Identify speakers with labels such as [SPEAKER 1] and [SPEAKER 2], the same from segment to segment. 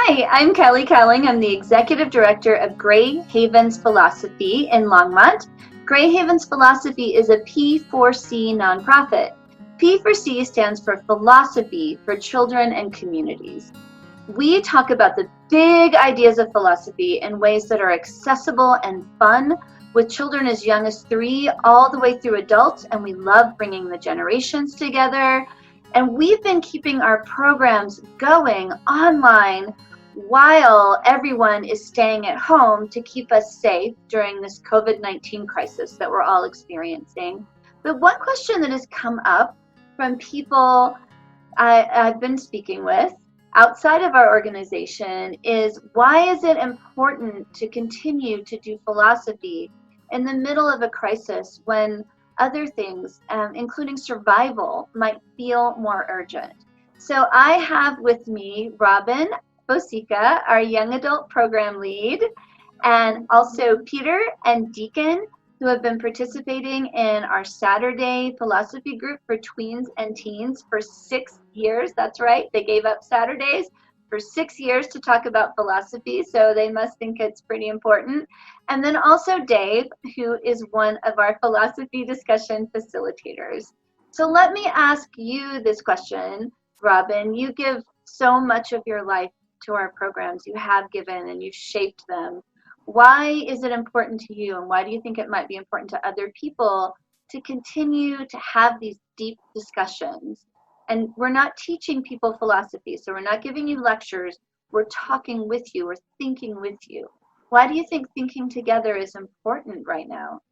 [SPEAKER 1] Hi, I'm Kelly Cowling. I'm the Executive Director of Gray Havens Philosophy in Longmont. Gray Havens Philosophy is a P4C nonprofit. P4C stands for Philosophy for Children and Communities. We talk about the big ideas of philosophy in ways that are accessible and fun, with children as young as 3 all the way through adults, and we love bringing the generations together. And we've been keeping our programs going online while everyone is staying at home to keep us safe during this COVID-19 crisis that we're all experiencing. But one question that has come up from people I've been speaking with outside of our organization is, why is it important to continue to do philosophy in the middle of a crisis when other things, including survival, might feel more urgent? So I have with me Robin Bosica, our young adult program lead, and also Peter and Deacon, who have been participating in our Saturday philosophy group for tweens and teens for 6 years. That's right, they gave up Saturdays for 6 years to talk about philosophy, so they must think it's pretty important. And then also Dave, who is one of our philosophy discussion facilitators. So let me ask you this question, Robin. You give so much of your life to our programs. You have given and you've shaped them. Why is it important to you, and why do you think it might be important to other people to continue to have these deep discussions? And we're not teaching people philosophy, so we're not giving you lectures. We're talking with you, we're thinking with you. Why do you think thinking together is important right now?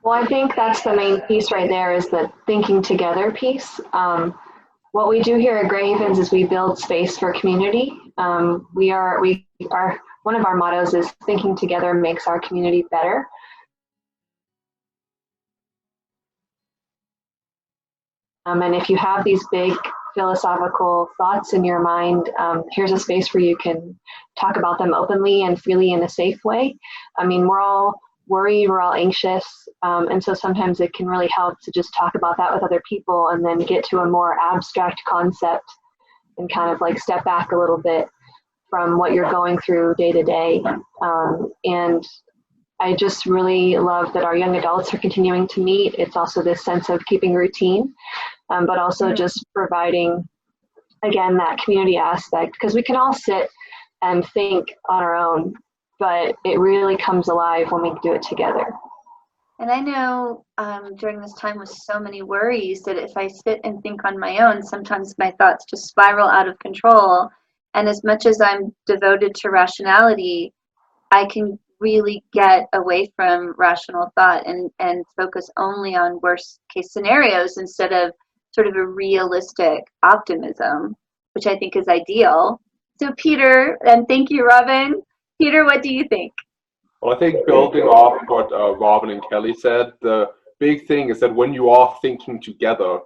[SPEAKER 2] Well, I think that's the main piece right there, is the thinking together piece. What we do here at Gray Havens is we build space for community. We are one of our mottos is thinking together makes our community better. And if you have these big philosophical thoughts in your mind, here's a space where you can talk about them openly and freely in a safe way. I mean, we're all worried, we're all anxious, and so sometimes it can really help to just talk about that with other people and then get to a more abstract concept and kind of like step back a little bit from what you're going through day to day. And I just really love that our young adults are continuing to meet. It's also this sense of keeping routine, but also just providing, again, that community aspect, because we can all sit and think on our own, but it really comes alive when we do it together.
[SPEAKER 1] And I know during this time with so many worries that if I sit and think on my own, sometimes my thoughts just spiral out of control. And as much as I'm devoted to rationality, I can really get away from rational thought and focus only on worst case scenarios instead of sort of a realistic optimism, which I think is ideal. So Peter, and thank you, Robin. Peter, what do you think?
[SPEAKER 3] Well, I think building off what Robin and Kelly said, the big thing is that when you are thinking together,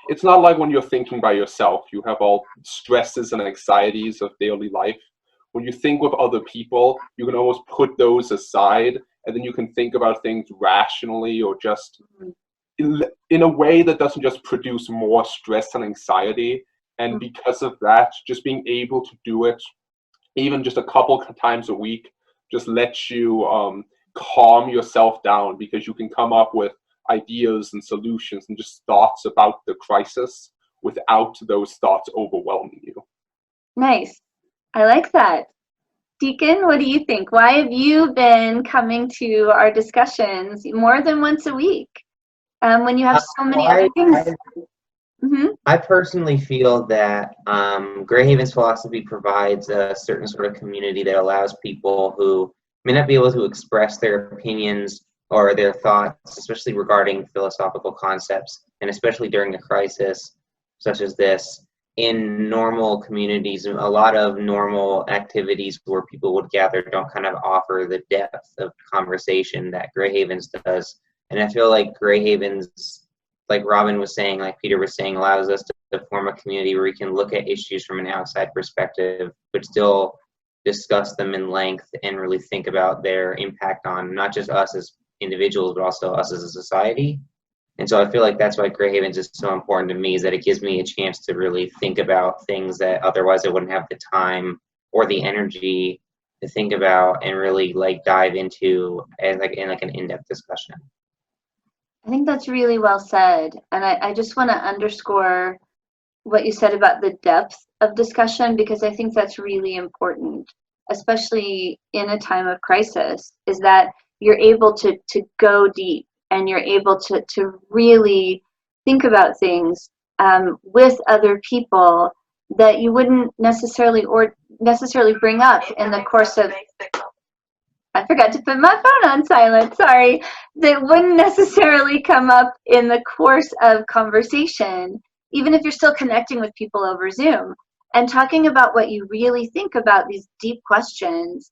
[SPEAKER 3] it's not like when you're thinking by yourself. You have all stresses and anxieties of daily life. When you think with other people, you can almost put those aside, and then you can think about things rationally, or just in a way that doesn't just produce more stress and anxiety. And because of that, just being able to do it, even just a couple of times a week, just lets you calm yourself down, because you can come up with ideas and solutions and just thoughts about the crisis without those thoughts overwhelming you.
[SPEAKER 1] Nice. I like that. Deacon, what do you think? Why have you been coming to our discussions more than once a week when you have so many other things?
[SPEAKER 4] I personally feel that Gray Havens philosophy provides a certain sort of community that allows people who may not be able to express their opinions or their thoughts, especially regarding philosophical concepts, and especially during a crisis such as this. In normal communities, a lot of normal activities where people would gather don't kind of offer the depth of conversation that Gray Havens does. And I feel like Gray Havens, like Robin was saying, like Peter was saying, allows us to form a community where we can look at issues from an outside perspective, but still discuss them in length and really think about their impact on not just us as individuals, but also us as a society. And so I feel like that's why Grey Havens is so important to me, is that it gives me a chance to really think about things that otherwise I wouldn't have the time or the energy to think about and really like dive into as like in like an in-depth discussion.
[SPEAKER 1] I think that's really well said. And I just want to underscore what you said about the depth of discussion, because I think that's really important, especially in a time of crisis, is that you're able to go deep and you're able to really think about things with other people that you wouldn't necessarily bring up in the course of, I forgot to put my phone on silent, sorry, that wouldn't necessarily come up in the course of conversation, even if you're still connecting with people over Zoom. And talking about what you really think about these deep questions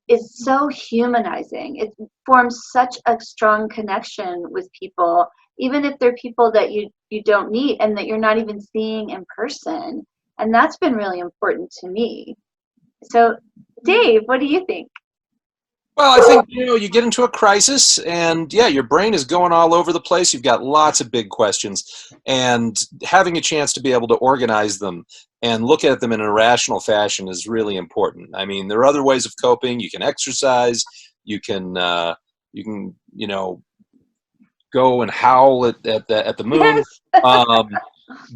[SPEAKER 1] is so humanizing. It forms such a strong connection with people, even if they're people that you don't meet and that you're not even seeing in person. And that's been really important to me. So, Dave, what do you think?
[SPEAKER 5] Well, I think, you get into a crisis and yeah, your brain is going all over the place. You've got lots of big questions, and having a chance to be able to organize them and look at them in a rational fashion is really important. I mean, there are other ways of coping. You can exercise, you can go and howl at the moon.
[SPEAKER 1] Yes.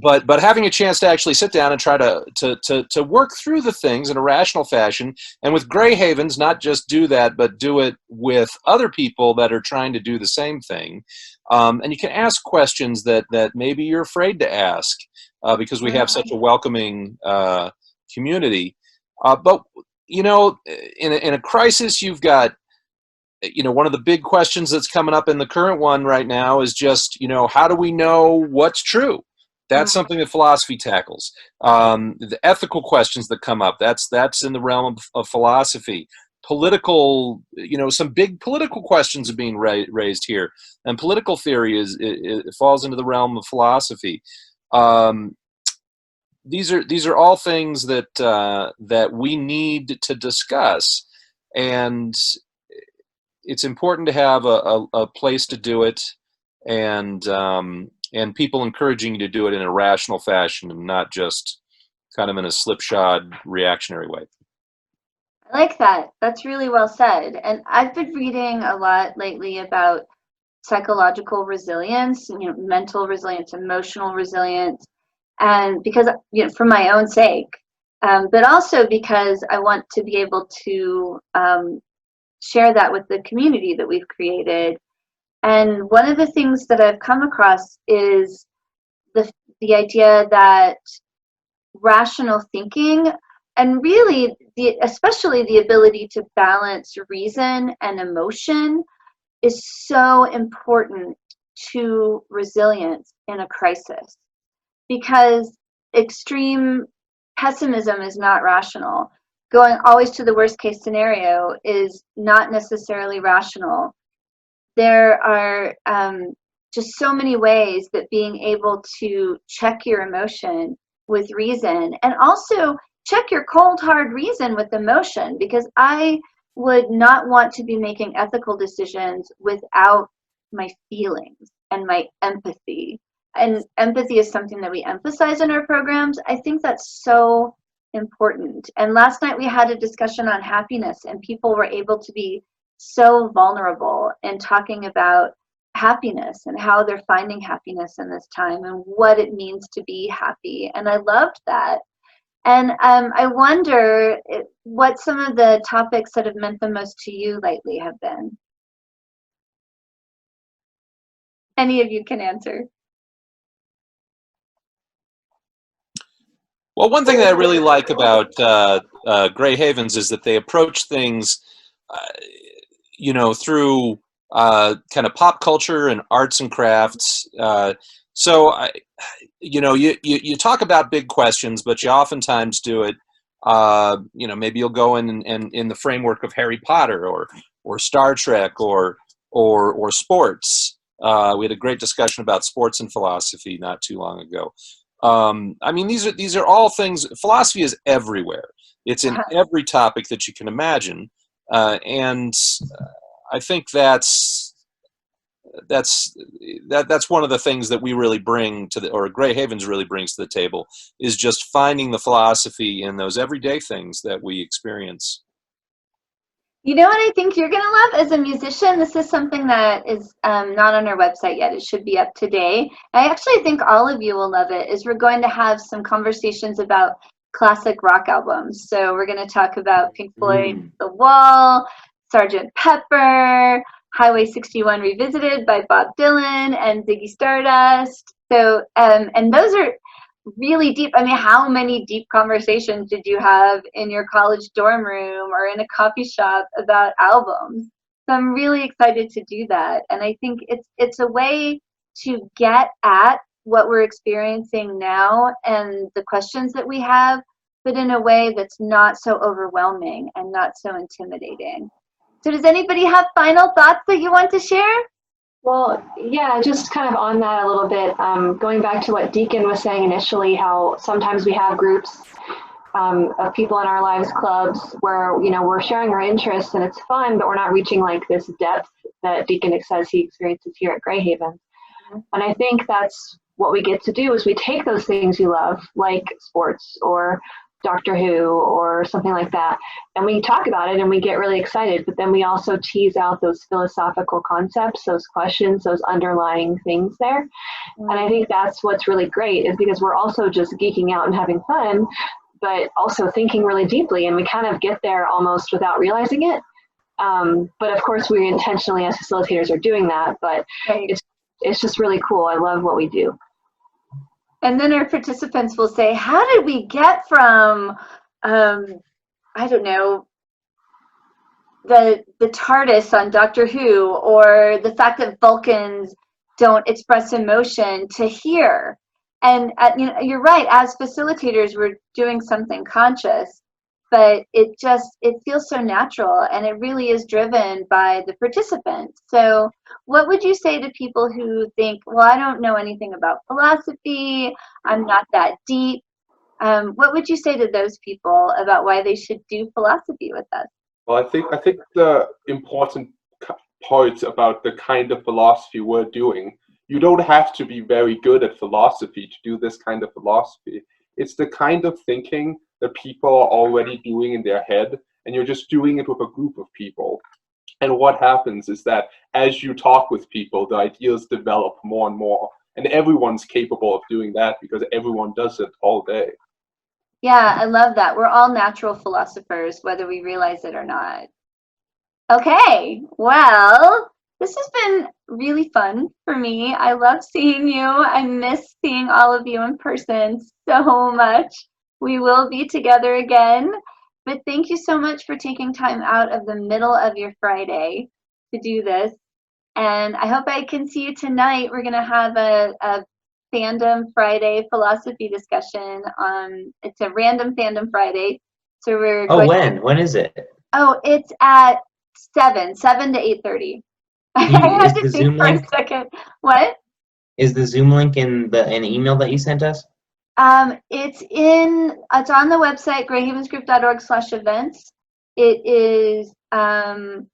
[SPEAKER 5] But having a chance to actually sit down and try to work through the things in a rational fashion, and with Grey Havens, not just do that, but do it with other people that are trying to do the same thing. And you can ask questions that maybe you're afraid to ask because we have such a welcoming community. But in a crisis, you've got one of the big questions that's coming up in the current one right now is just how do we know what's true? That's something that philosophy tackles. The ethical questions that come up, that's in the realm of philosophy. Political, some big political questions are being raised here, and political theory it falls into the realm of philosophy. These are all things that we need to discuss, and it's important to have a place to do it, and people encouraging you to do it in a rational fashion and not just kind of in a slipshod reactionary way.
[SPEAKER 1] I like that. That's really well said. And I've been reading a lot lately about psychological resilience, mental resilience, emotional resilience, and because, for my own sake, but also because I want to be able to share that with the community that we've created. And one of the things that I've come across is the idea that rational thinking, and really especially the ability to balance reason and emotion, is so important to resilience in a crisis, because extreme pessimism is not rational. Going always to the worst case scenario is not necessarily rational. There are just so many ways that being able to check your emotion with reason, and also check your cold hard reason with emotion, because I would not want to be making ethical decisions without my feelings and my empathy. And empathy is something that we emphasize in our programs. I think that's so important. And last night we had a discussion on happiness, and people were able to be so vulnerable in talking about happiness and how they're finding happiness in this time and what it means to be happy. And I loved that. And I wonder what some of the topics that have meant the most to you lately have been. Any of you can answer.
[SPEAKER 5] Well, one thing that I really like about Grey Havens is that they approach things, through kind of pop culture and arts and crafts. You talk about big questions, but you oftentimes do it. Maybe you'll go in the framework of Harry Potter or Star Trek or sports. We had a great discussion about sports and philosophy not too long ago. These are all things. Philosophy is everywhere. It's in every topic that you can imagine, and I think that's that's one of the things that we really bring to or Gray Havens really brings to the table, is just finding the philosophy in those everyday things that we experience.
[SPEAKER 1] You know what I think you're going to love as a musician? This is something that is not on our website yet. It should be up today. I actually think all of you will love it, is we're going to have some conversations about classic rock albums. So we're going to talk about Pink Floyd, The Wall, Sgt. Pepper, Highway 61 Revisited by Bob Dylan, and Ziggy Stardust. So, and those are really deep. I mean, how many deep conversations did you have in your college dorm room or in a coffee shop about albums? So I'm really excited to do that. And I think it's a way to get at what we're experiencing now and the questions that we have, but in a way that's not so overwhelming and not so intimidating. So does anybody have final thoughts that you want to share?
[SPEAKER 2] Well, yeah, just kind of on that a little bit, going back to what Deacon was saying initially, how sometimes we have groups of people in our lives, clubs, where, you know, we're sharing our interests and it's fun, but we're not reaching like this depth that Deacon says he experiences here at Gray Haven. And I think that's what we get to do, is we take those things you love, like sports or Doctor Who or something like that, and we talk about it and we get really excited, but then we also tease out those philosophical concepts, those questions, those underlying things there. And I think that's what's really great, is because we're also just geeking out and having fun, but also thinking really deeply, and we kind of get there almost without realizing it. But of course we intentionally as facilitators are doing that, but it's just really cool. I love what we do.
[SPEAKER 1] And then our participants will say, how did we get from, I don't know, the TARDIS on Doctor Who, or the fact that Vulcans don't express emotion, to here? And you know, you're right, as facilitators, we're doing something conscious, but it feels so natural, and it really is driven by the participants. So what would you say to people who think, well, I don't know anything about philosophy, I'm not that deep? What would you say to those people about why they should do philosophy with us?
[SPEAKER 3] Well, I think the important part about the kind of philosophy we're doing, you don't have to be very good at philosophy to do this kind of philosophy. It's the kind of thinking that people are already doing in their head, and you're just doing it with a group of people. And what happens is that as you talk with people, the ideas develop more and more, and everyone's capable of doing that because everyone does it all day.
[SPEAKER 1] Yeah, I love that. We're all natural philosophers, whether we realize it or not. Okay, well, this has been really fun for me. I love seeing you. I miss seeing all of you in person so much. We will be together again. But thank you so much for taking time out of the middle of your Friday to do this. And I hope I can see you tonight. We're going to have a Fandom Friday philosophy discussion. It's a random Fandom Friday. So we're
[SPEAKER 4] when is it?
[SPEAKER 1] Oh, it's at 7 to 8:30. I had to think for a second. What?
[SPEAKER 4] Is the Zoom link in an email that you sent us?
[SPEAKER 1] It's on the website, grayhavensgroup.org/events. It is on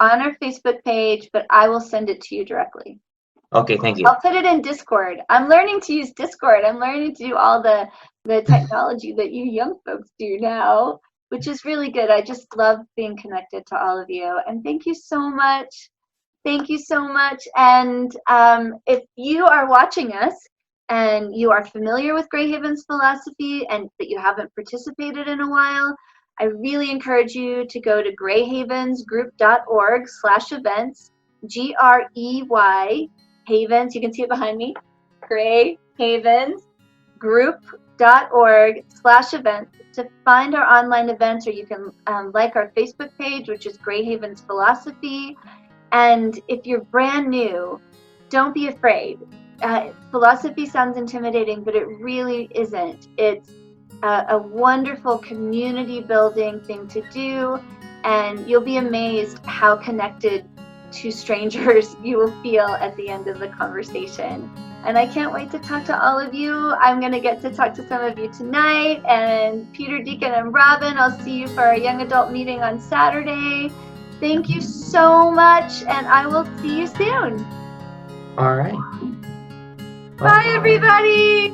[SPEAKER 1] our Facebook page, but I will send it to you directly.
[SPEAKER 4] Okay, thank you.
[SPEAKER 1] I'll put it in Discord. I'm learning to use Discord. I'm learning to do all the technology that you young folks do now, which is really good. I just love being connected to all of you. And thank you so much. Thank you so much. And if you are watching us and you are familiar with Gray Haven's philosophy and that you haven't participated in a while, I really encourage you to go to grayhavensgroup.org/events, GREY Havens, you can see it behind me, grayhavensgroup.org/events to find our online events, or you can like our Facebook page, which is Gray Havens Philosophy. And if you're brand new, don't be afraid. Philosophy sounds intimidating, but it really isn't. It's a wonderful community building thing to do, and you'll be amazed how connected to strangers you will feel at the end of the conversation. And I can't wait to talk to all of you. I'm going to get to talk to some of you tonight, and Peter, Deacon, and Robin, I'll see you for our young adult meeting on Saturday. Thank you so much, and I will see you soon.
[SPEAKER 4] All right.
[SPEAKER 1] Bye, everybody.